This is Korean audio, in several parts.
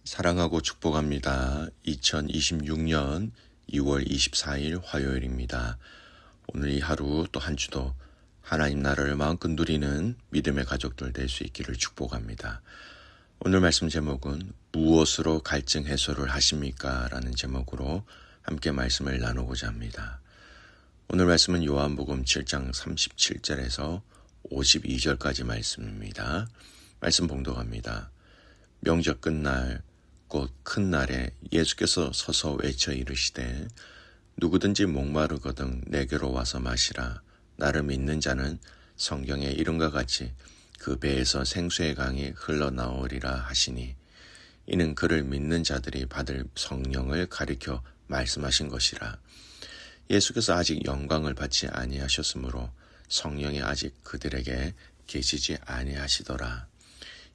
사랑하고 축복합니다. 2026년 2월 24일 화요일입니다. 오늘 이 하루 또 한 주도 하나님 나라를 마음껏 누리는 믿음의 가족들 될 수 있기를 축복합니다. 오늘 말씀 제목은 무엇으로 갈증 해소를 하십니까? 라는 제목으로 함께 말씀을 나누고자 합니다. 오늘 말씀은 요한복음 7장 37절에서 52절까지 말씀입니다. 말씀 봉독합니다. 명절 끝날 곧 큰 날에 예수께서 서서 외쳐 이르시되 누구든지 목마르거든 내게로 와서 마시라. 나를 믿는 자는 성경의 이름과 같이 그 배에서 생수의 강이 흘러나오리라 하시니 이는 그를 믿는 자들이 받을 성령을 가리켜 말씀하신 것이라. 예수께서 아직 영광을 받지 아니하셨으므로 성령이 아직 그들에게 계시지 아니하시더라.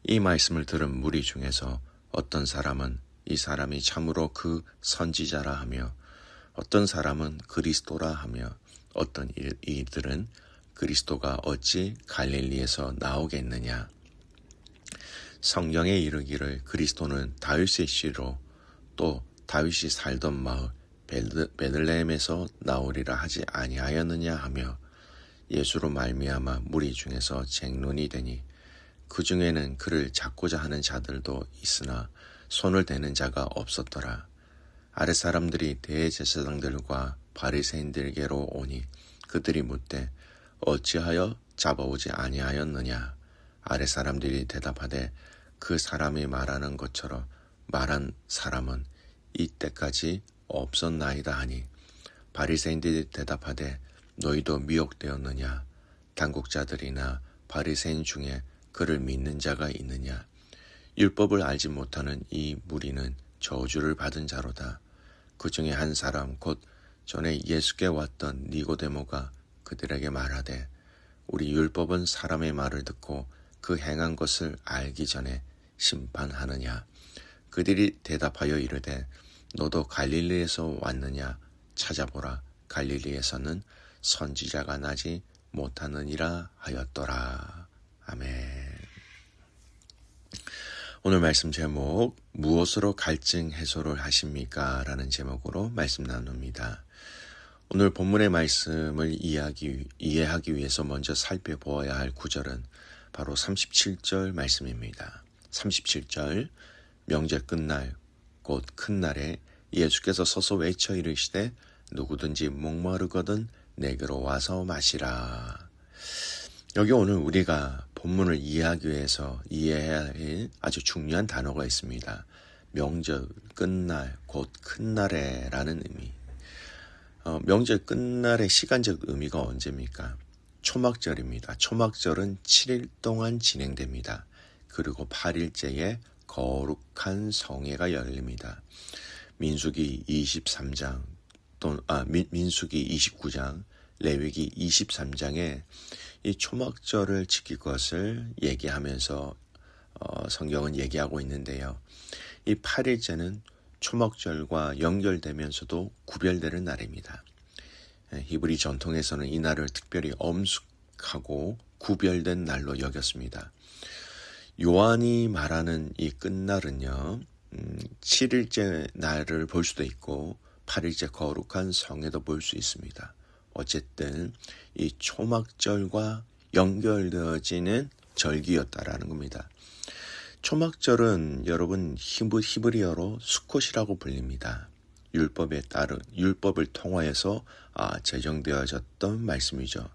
이 말씀을 들은 무리 중에서 어떤 사람은 이 사람이 참으로 그 선지자라 하며 어떤 사람은 그리스도라 하며 어떤 이들은 그리스도가 어찌 갈릴리에서 나오겠느냐. 성경에 이르기를 그리스도는 다윗의 씨로 또 다윗이 살던 마을 베들레헴에서 나오리라 하지 아니하였느냐 하며 예수로 말미암아 무리 중에서 쟁론이 되니 그 중에는 그를 잡고자 하는 자들도 있으나 손을 대는 자가 없었더라. 아랫 사람들이 대제사장들과 바리새인들에게로 오니 그들이 묻되 어찌하여 잡아오지 아니하였느냐. 아랫 사람들이 대답하되 그 사람이 말하는 것처럼 말한 사람은 이때까지 없었나이다 하니 바리새인들이 대답하되 너희도 미혹되었느냐. 당국자들이나 바리새인 중에 그를 믿는 자가 있느냐. 율법을 알지 못하는 이 무리는 저주를 받은 자로다. 그 중에 한 사람 곧 전에 예수께 왔던 니고데모가 그들에게 말하되 우리 율법은 사람의 말을 듣고 그 행한 것을 알기 전에 심판하느냐. 그들이 대답하여 이르되 너도 갈릴리에서 왔느냐. 찾아보라. 갈릴리에서는 선지자가 나지 못하느니라 하였더라. 아멘. 오늘 말씀 제목 무엇으로 갈증 해소를 하십니까? 라는 제목으로 말씀 나눕니다. 오늘 본문의 말씀을 이해하기 위해서 먼저 살펴보아야 할 구절은 바로 37절 말씀입니다. 37절 명절 끝날 곧 큰 날에 예수께서 서서 외쳐 이르시되 누구든지 목마르거든 내게로 와서 마시라. 여기 오늘 우리가 본문을 이해하기 위해서 이해해야 할 아주 중요한 단어가 있습니다. 명절 끝날 곧 큰 날에 라는 의미. 명절 끝날의 시간적 의미가 언제입니까? 초막절입니다. 초막절은 7일 동안 진행됩니다. 그리고 8일째에 거룩한 성회가 열립니다. 민수기 23장 민수기 29장 레위기 23장에 이 초막절을 지킬 것을 얘기하면서 성경은 얘기하고 있는데요. 이 8일째는 초막절과 연결되면서도 구별되는 날입니다. 히브리 전통에서는 이 날을 특별히 엄숙하고 구별된 날로 여겼습니다. 요한이 말하는 이 끝날은요, 7일째 날을 볼 수도 있고 8일째 거룩한 성회도 볼 수 있습니다. 어쨌든 이 초막절과 연결되어지는 절기였다라는 겁니다. 초막절은 여러분 히브리어로 수콧이라고 불립니다. 율법에 따른 율법을 통하여서 제정되어졌던 말씀이죠.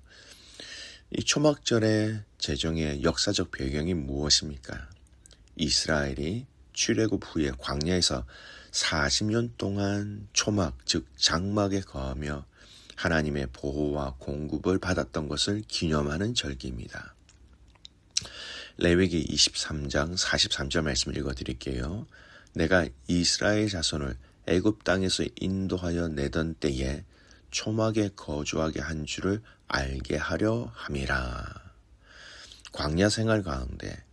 이 초막절의 제정의 역사적 배경이 무엇입니까? 이스라엘이 출애굽 후에 광야에서 40년 동안 초막 즉 장막에 거하며 하나님의 보호와 공급을 받았던 것을 기념하는 절기입니다. 레위기 23장 43절 말씀을 읽어드릴게요. 내가 이스라엘 자손을 애굽 땅에서 인도하여 내던 때에 초막에 거주하게 한 줄을 알게 하려 함이라. 광야 생활 가운데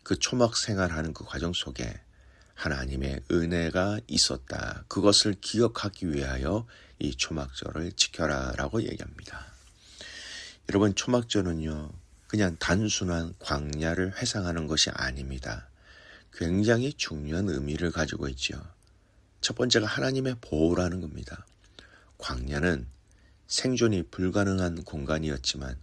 그 초막 생활하는 그 과정 속에 하나님의 은혜가 있었다. 그것을 기억하기 위하여 이 초막절을 지켜라 라고 얘기합니다. 여러분, 초막절은요 그냥 단순한 광야를 회상하는 것이 아닙니다. 굉장히 중요한 의미를 가지고 있지요. 첫 번째가 하나님의 보호라는 겁니다. 광야는 생존이 불가능한 공간이었지만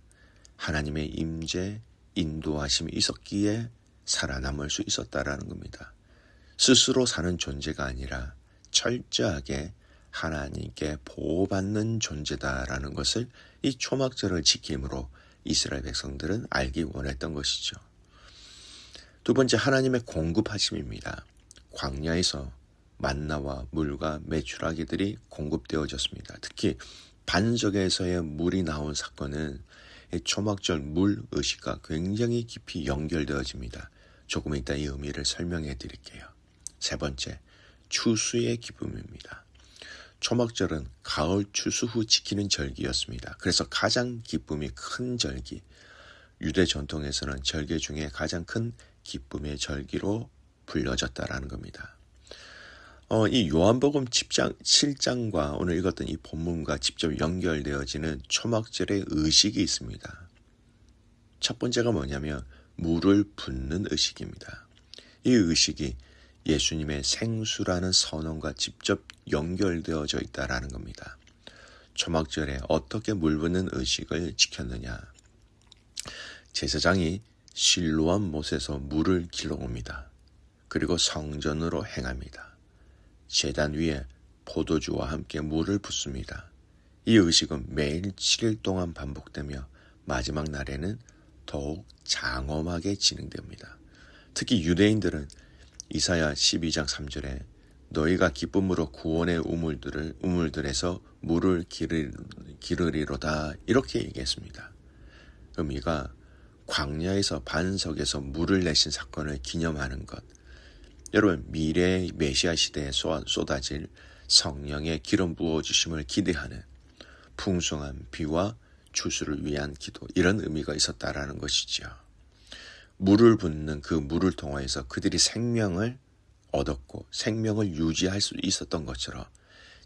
하나님의 임재, 인도하심이 있었기에 살아남을 수 있었다라는 겁니다. 스스로 사는 존재가 아니라 철저하게 하나님께 보호받는 존재다라는 것을 이 초막절을 지킴으로 이스라엘 백성들은 알기 원했던 것이죠. 두 번째, 하나님의 공급하심입니다. 광야에서 만나와 물과 메추라기들이 공급되어졌습니다. 특히 반석에서의 물이 나온 사건은 이 초막절 물 의식과 굉장히 깊이 연결되어집니다. 조금 이따 이 의미를 설명해 드릴게요. 세 번째, 추수의 기쁨입니다. 초막절은 가을 추수 후 지키는 절기였습니다. 그래서 가장 기쁨이 큰 절기, 유대 전통에서는 절기 중에 가장 큰 기쁨의 절기로 불려졌다라는 겁니다. 이 요한복음 7장과 오늘 읽었던 이 본문과 직접 연결되어지는 초막절의 의식이 있습니다. 첫 번째가 뭐냐면 물을 붓는 의식입니다. 이 의식이 예수님의 생수라는 선언과 직접 연결되어져 있다라는 겁니다. 초막절에 어떻게 물 붓는 의식을 지켰느냐? 제사장이 실로암 못에서 물을 길러옵니다. 그리고 성전으로 행합니다. 제단 위에 포도주와 함께 물을 붓습니다. 이 의식은 매일 7일 동안 반복되며 마지막 날에는 더욱 장엄하게 진행됩니다. 특히 유대인들은 이사야 12장 3절에 너희가 기쁨으로 구원의 우물들에서 물을 기르리로다 이렇게 얘기했습니다. 의미가 광야에서 반석에서 물을 내신 사건을 기념하는 것. 여러분, 미래의 메시아 시대에 쏟아질 성령의 기름 부어주심을 기대하는 풍성한 비와 추수를 위한 기도, 이런 의미가 있었다라는 것이죠. 물을 붓는 그 물을 통하여서 그들이 생명을 얻었고 생명을 유지할 수 있었던 것처럼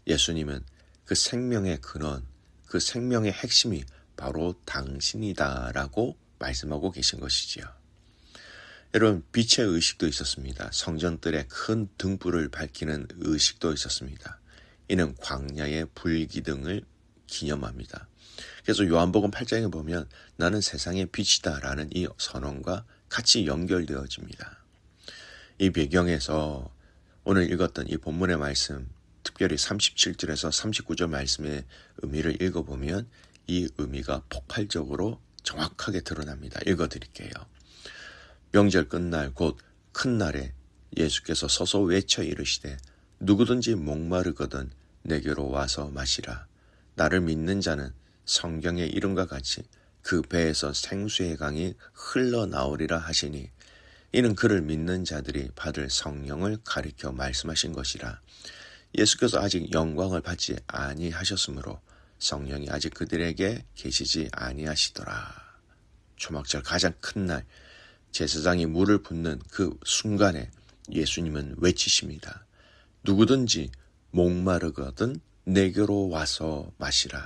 예수님은 그 생명의 근원, 그 생명의 핵심이 바로 당신이다라고 말씀하고 계신 것이지요. 여러분, 빛의 의식도 있었습니다. 성전뜰에 큰 등불을 밝히는 의식도 있었습니다. 이는 광야의 불기둥을 기념합니다. 그래서 요한복음 8장에 보면 나는 세상의 빛이다 라는 이 선언과 같이 연결되어집니다. 이 배경에서 오늘 읽었던 이 본문의 말씀, 특별히 37절에서 39절 말씀의 의미를 읽어보면 이 의미가 폭발적으로 정확하게 드러납니다. 읽어드릴게요. 명절 끝날 곧 큰 날에 예수께서 서서 외쳐 이르시되 누구든지 목마르거든 내게로 와서 마시라. 나를 믿는 자는 성경의 이름과 같이 그 배에서 생수의 강이 흘러나오리라 하시니 이는 그를 믿는 자들이 받을 성령을 가리켜 말씀하신 것이라. 예수께서 아직 영광을 받지 아니하셨으므로 성령이 아직 그들에게 계시지 아니하시더라. 초막절 가장 큰 날 제사장이 물을 붓는 그 순간에 예수님은 외치십니다. 누구든지 목마르거든 내게로 와서 마시라.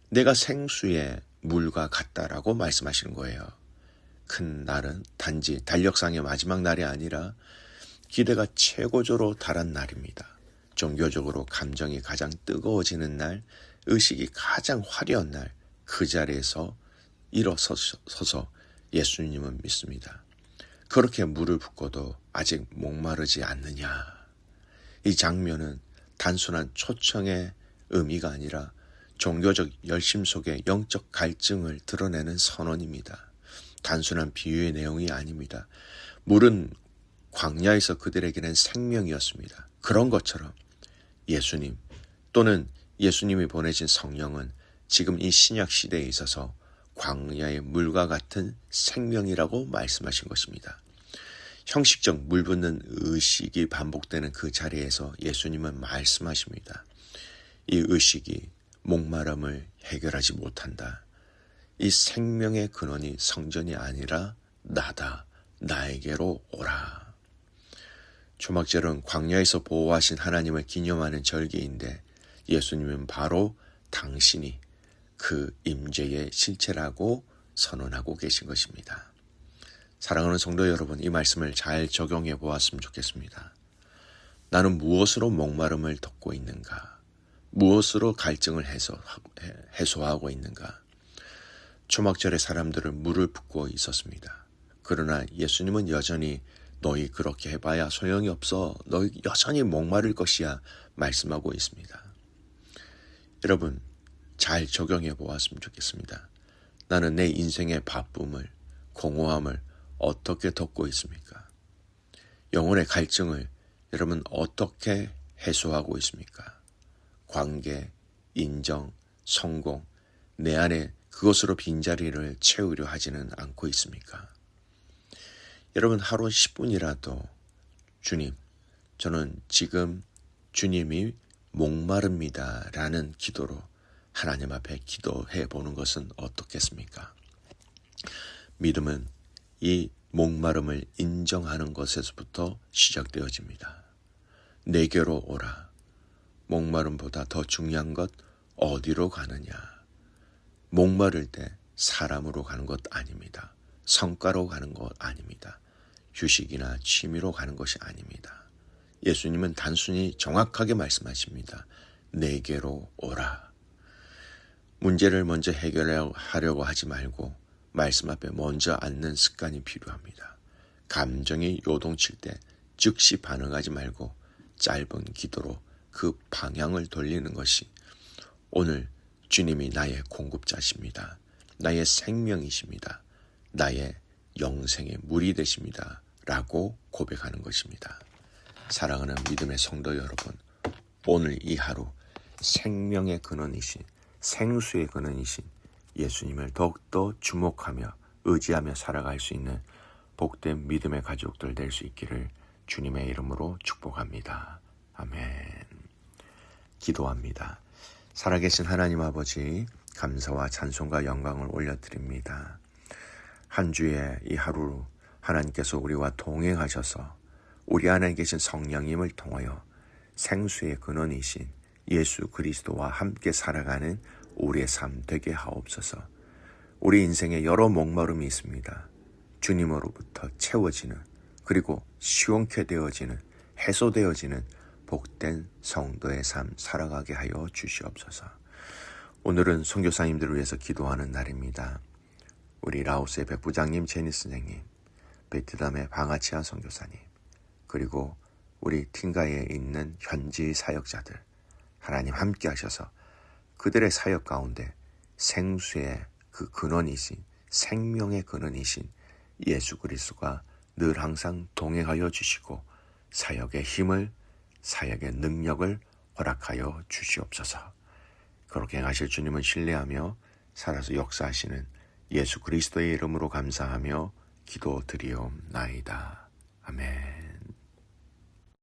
내가 생수의 물과 같다라고 말씀하시는 거예요. 큰 날은 단지 달력상의 마지막 날이 아니라 기대가 최고조로 달한 날입니다. 종교적으로 감정이 가장 뜨거워지는 날, 의식이 가장 화려한 날, 그 자리에서 일어서서 예수님은 믿습니다. 그렇게 물을 붓고도 아직 목마르지 않느냐. 이 장면은 단순한 초청의 의미가 아니라 종교적 열심 속에 영적 갈증을 드러내는 선언입니다. 단순한 비유의 내용이 아닙니다. 물은 광야에서 그들에게는 생명이었습니다. 그런 것처럼 예수님 또는 예수님이 보내신 성령은 지금 이 신약 시대에 있어서 광야의 물과 같은 생명이라고 말씀하신 것입니다. 형식적 물 붓는 의식이 반복되는 그 자리에서 예수님은 말씀하십니다. 이 의식이 목마름을 해결하지 못한다. 이 생명의 근원이 성전이 아니라 나다. 나에게로 오라. 초막절은 광야에서 보호하신 하나님을 기념하는 절기인데 예수님은 바로 당신이 그 임재의 실체라고 선언하고 계신 것입니다. 사랑하는 성도 여러분, 이 말씀을 잘 적용해 보았으면 좋겠습니다. 나는 무엇으로 목마름을 덮고 있는가? 무엇으로 갈증을 해소하고 있는가? 초막절에 사람들을 물을 붓고 있었습니다. 그러나 예수님은 여전히 너희 그렇게 해봐야 소용이 없어. 너희 여전히 목마를 것이야 말씀하고 있습니다. 여러분, 잘 적용해 보았으면 좋겠습니다. 나는 내 인생의 바쁨을, 공허함을 어떻게 덮고 있습니까? 영혼의 갈증을 여러분 어떻게 해소하고 있습니까? 관계, 인정, 성공, 내 안에 그것으로 빈자리를 채우려 하지는 않고 있습니까? 여러분, 하루 10분이라도 주님, 저는 지금 주님이 목마릅니다 라는 기도로 하나님 앞에 기도해 보는 것은 어떻겠습니까? 믿음은 이 목마름을 인정하는 것에서부터 시작되어집니다. 내게로 오라. 목마름보다 더 중요한 것 어디로 가느냐? 목마를 때 사람으로 가는 것 아닙니다. 성과로 가는 것 아닙니다. 휴식이나 취미로 가는 것이 아닙니다. 예수님은 단순히 정확하게 말씀하십니다. 내게로 오라. 문제를 먼저 해결하려고 하지 말고 말씀 앞에 먼저 앉는 습관이 필요합니다. 감정이 요동칠 때 즉시 반응하지 말고 짧은 기도로 그 방향을 돌리는 것이 오늘 주님이 나의 공급자십니다. 나의 생명이십니다. 나의 영생의 물이 되십니다. 라고 고백하는 것입니다. 사랑하는 믿음의 성도 여러분, 오늘 이 하루 생명의 근원이신, 생수의 근원이신 예수님을 더욱더 주목하며 의지하며 살아갈 수 있는 복된 믿음의 가족들 될 수 있기를 주님의 이름으로 축복합니다. 아멘. 기도합니다. 살아계신 하나님 아버지, 감사와 찬송과 영광을 올려드립니다. 한 주의 이 하루 하나님께서 우리와 동행하셔서 우리 안에 계신 성령님을 통하여 생수의 근원이신 예수 그리스도와 함께 살아가는 우리의 삶 되게 하옵소서. 우리 인생에 여러 목마름이 있습니다. 주님으로부터 채워지는, 그리고 시원케 되어지는, 해소되어지는 복된 성도의 삶 살아가게 하여 주시옵소서. 오늘은 선교사님들을 위해서 기도하는 날입니다. 우리 라오스의 백부장님, 제니스 선생님, 베트남의 방아치아 선교사님, 그리고 우리 팅가에 있는 현지 사역자들, 하나님 함께 하셔서 그들의 사역 가운데 생수의 그 근원이신, 생명의 근원이신 예수 그리스도가 늘 항상 동행하여 주시고 사역의 힘을, 사역의 능력을 허락하여 주시옵소서. 그렇게 행하실 주님은 신뢰하며 살아서 역사하시는 예수 그리스도의 이름으로 감사하며 기도드리옵나이다. 아멘.